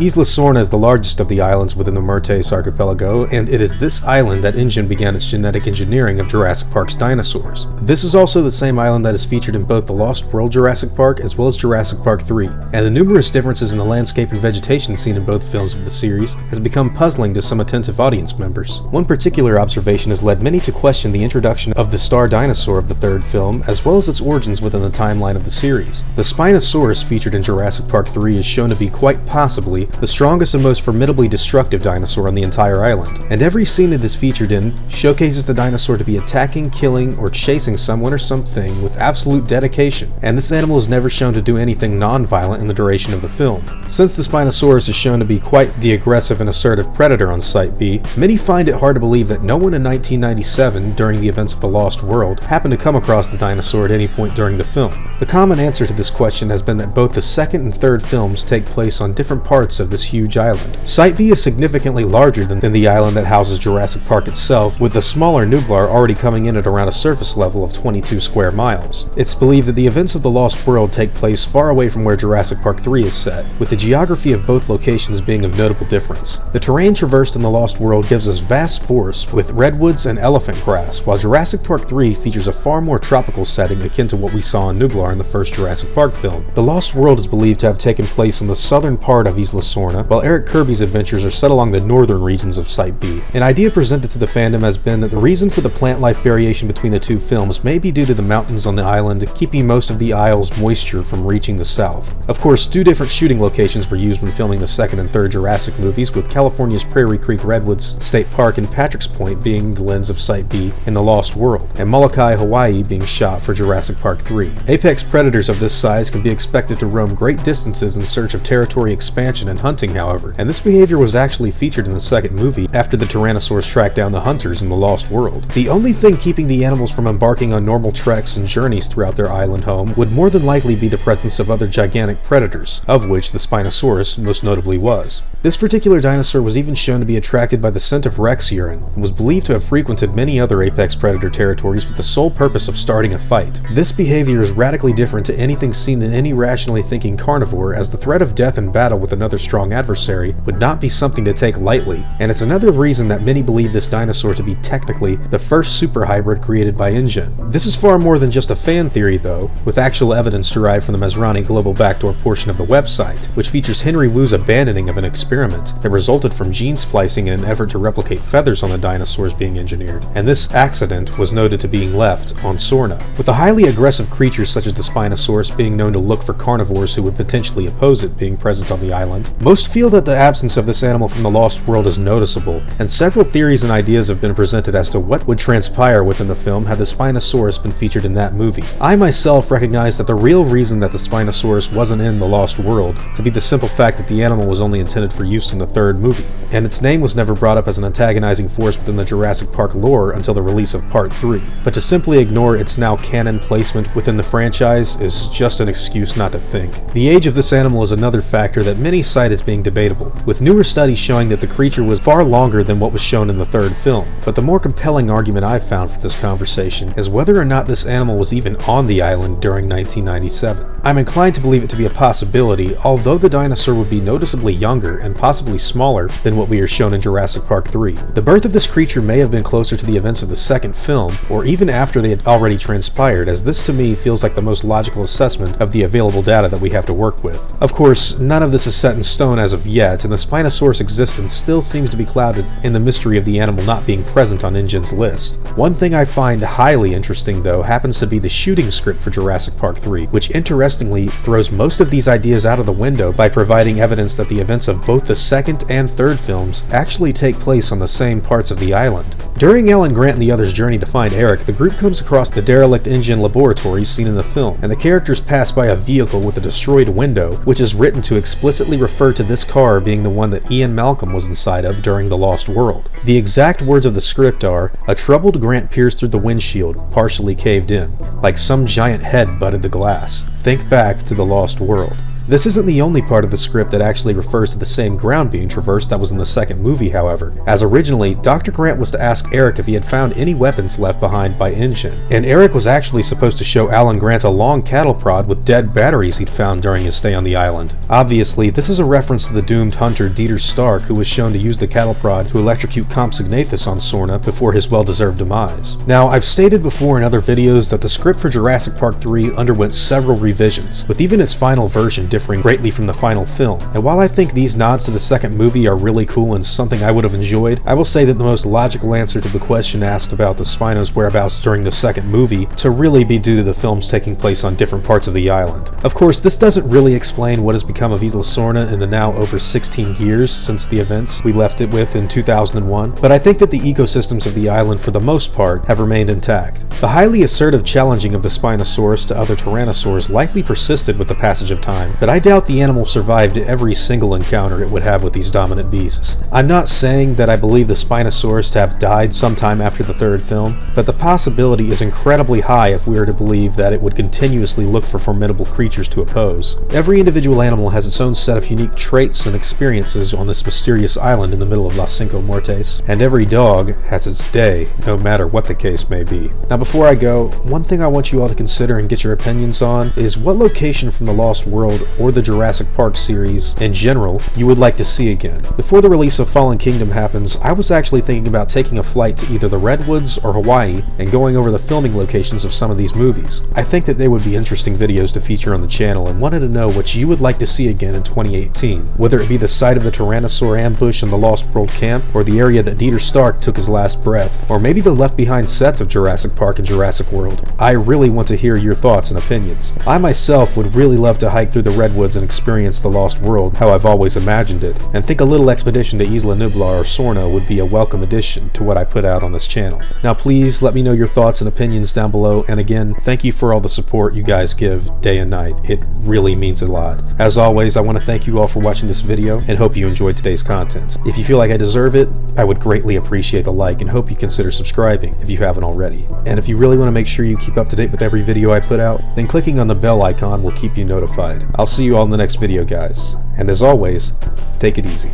Isla Sorna is the largest of the islands within the Muertes Archipelego, and it is this island that InGen began its genetic engineering of Jurassic Park's dinosaurs. This is also the same island that is featured in both the Lost World Jurassic Park as well as Jurassic Park 3, and the numerous differences in the landscape and vegetation seen in both films of the series has become puzzling to some attentive audience members. One particular observation has led many to question the introduction of the star dinosaur of the third film, as well as its origins within the timeline of the series. The Spinosaurus featured in Jurassic Park 3 is shown to be quite possibly the strongest and most formidably destructive dinosaur on the entire island, and every scene it is featured in showcases the dinosaur to be attacking, killing, or chasing someone or something with absolute dedication, and this animal is never shown to do anything non-violent in the duration of the film. Since the Spinosaurus is shown to be quite the aggressive and assertive predator on Site B, many find it hard to believe that no one in 1997, during the events of the Lost World, happened to come across the dinosaur at any point during the film. The common answer to this question has been that both the second and third films take place on different parts of this huge island. Site B is significantly larger than the island that houses Jurassic Park itself, with the smaller Nublar already coming in at around a surface level of 22 square miles. It's believed that the events of the Lost World take place far away from where Jurassic Park 3 is set, with the geography of both locations being of notable difference. The terrain traversed in the Lost World gives us vast forests with redwoods and elephant grass, while Jurassic Park 3 features a far more tropical setting akin to what we saw in Nublar in the first Jurassic Park film. The Lost World is believed to have taken place on the southern part of Isla Sorna, while Eric Kirby's adventures are set along the northern regions of Site B. An idea presented to the fandom has been that the reason for the plant life variation between the two films may be due to the mountains on the island keeping most of the isle's moisture from reaching the south. Of course, two different shooting locations were used when filming the second and third Jurassic movies, with California's Prairie Creek Redwoods State Park and Patrick's Point being the lens of Site B in the Lost World, and Molokai, Hawaii being shot for Jurassic Park 3. Apex predators of this size can be expected to roam great distances in search of territory expansion and hunting, however, and this behavior was actually featured in the second movie after the Tyrannosaurs tracked down the hunters in the Lost World. The only thing keeping the animals from embarking on normal treks and journeys throughout their island home would more than likely be the presence of other gigantic predators, of which the Spinosaurus most notably was. This particular dinosaur was even shown to be attracted by the scent of Rexy urine, and was believed to have frequented many other apex predator territories with the sole purpose of starting a fight. This behavior is radically different to anything seen in any rationally thinking carnivore, as the threat of death in battle with another strong adversary would not be something to take lightly, and it's another reason that many believe this dinosaur to be technically the first super hybrid created by InGen. This is far more than just a fan theory though, with actual evidence derived from the Masrani Global Backdoor portion of the website, which features Henry Wu's abandoning of an experiment that resulted from gene splicing in an effort to replicate feathers on the dinosaurs being engineered, and this accident was noted to being left on Sorna. With the highly aggressive creatures such as the Spinosaurus being known to look for carnivores who would potentially oppose it being present on the island, most feel that the absence of this animal from the Lost World is noticeable, and several theories and ideas have been presented as to what would transpire within the film had the Spinosaurus been featured in that movie. I myself recognize that the real reason that the Spinosaurus wasn't in the Lost World to be the simple fact that the animal was only intended for use in the third movie, and its name was never brought up as an antagonizing force within the Jurassic Park lore until the release of Part 3. But to simply ignore its now canon placement within the franchise is just an excuse not to think. The age of this animal is another factor that many cite as being debatable, with newer studies showing that the creature was far longer than what was shown in the third film. But the more compelling argument I've found for this conversation is whether or not this animal was even on the island during 1997. I'm inclined to believe it to be a possibility, although the dinosaur would be noticeably younger and possibly smaller than what we are shown in Jurassic Park 3. The birth of this creature may have been closer to the events of the second film, or even after they had already transpired, as this to me feels like the most logical assessment of the available data that we have to work with. Of course, none of this is set in stone as of yet, and the Spinosaurus existence still seems to be clouded in the mystery of the animal not being present on InGen's list. One thing I find highly interesting though happens to be the shooting script for Jurassic Park 3, which interestingly throws most of these ideas out of the window by providing evidence that the events of both the second and third films actually take place on the same parts of the island. During Alan Grant and the others' journey to find Eric, the group comes across the derelict InGen laboratories seen in the film, and the characters pass by a vehicle with a destroyed window, which is written to explicitly refer to this car being the one that Ian Malcolm was inside of during the Lost World. The exact words of the script are, "A troubled Grant peers through the windshield, partially caved in, like some giant head butted the glass. Think back to the Lost World." This isn't the only part of the script that actually refers to the same ground being traversed that was in the second movie, however, as originally, Dr. Grant was to ask Eric if he had found any weapons left behind by InGen, and Eric was actually supposed to show Alan Grant a long cattle prod with dead batteries he'd found during his stay on the island. Obviously, this is a reference to the doomed hunter Dieter Stark, who was shown to use the cattle prod to electrocute Compsognathus on Sorna before his well-deserved demise. Now, I've stated before in other videos that the script for Jurassic Park 3 underwent several revisions, with even its final version differing greatly from the final film, and while I think these nods to the second movie are really cool and something I would have enjoyed, I will say that the most logical answer to the question asked about the Spinos' whereabouts during the second movie to really be due to the films taking place on different parts of the island. Of course, this doesn't really explain what has become of Isla Sorna in the now over 16 years since the events we left it with in 2001, but I think that the ecosystems of the island for the most part have remained intact. The highly assertive challenging of the Spinosaurus to other Tyrannosaurs likely persisted with the passage of time, but I doubt the animal survived every single encounter it would have with these dominant beasts. I'm not saying that I believe the Spinosaurus to have died sometime after the third film, but the possibility is incredibly high if we are to believe that it would continuously look for formidable creatures to oppose. Every individual animal has its own set of unique traits and experiences on this mysterious island in the middle of Las Cinco Muertes, and every dog has its day, no matter what the case may be. Now before I go, one thing I want you all to consider and get your opinions on is what location from the Lost World or the Jurassic Park series in general you would like to see again. Before the release of Fallen Kingdom happens, I was actually thinking about taking a flight to either the Redwoods or Hawaii and going over the filming locations of some of these movies. I think that they would be interesting videos to feature on the channel and wanted to know what you would like to see again in 2018, whether it be the site of the Tyrannosaur ambush in the Lost World camp, or the area that Dieter Stark took his last breath, or maybe the left behind sets of Jurassic Park and Jurassic World. I really want to hear your thoughts and opinions. I myself would really love to hike through the Redwoods and experience the Lost World how I've always imagined it, and think a little expedition to Isla Nublar or Sorna would be a welcome addition to what I put out on this channel. Now please let me know your thoughts and opinions down below, and again, thank you for all the support you guys give day and night. It really means a lot. As always, I want to thank you all for watching this video and hope you enjoyed today's content. If you feel like I deserve it, I would greatly appreciate the like and hope you consider subscribing if you haven't already. And if you really want to make sure you keep up to date with every video I put out, then clicking on the bell icon will keep you notified. I'll see you all in the next video, guys. And as always, take it easy.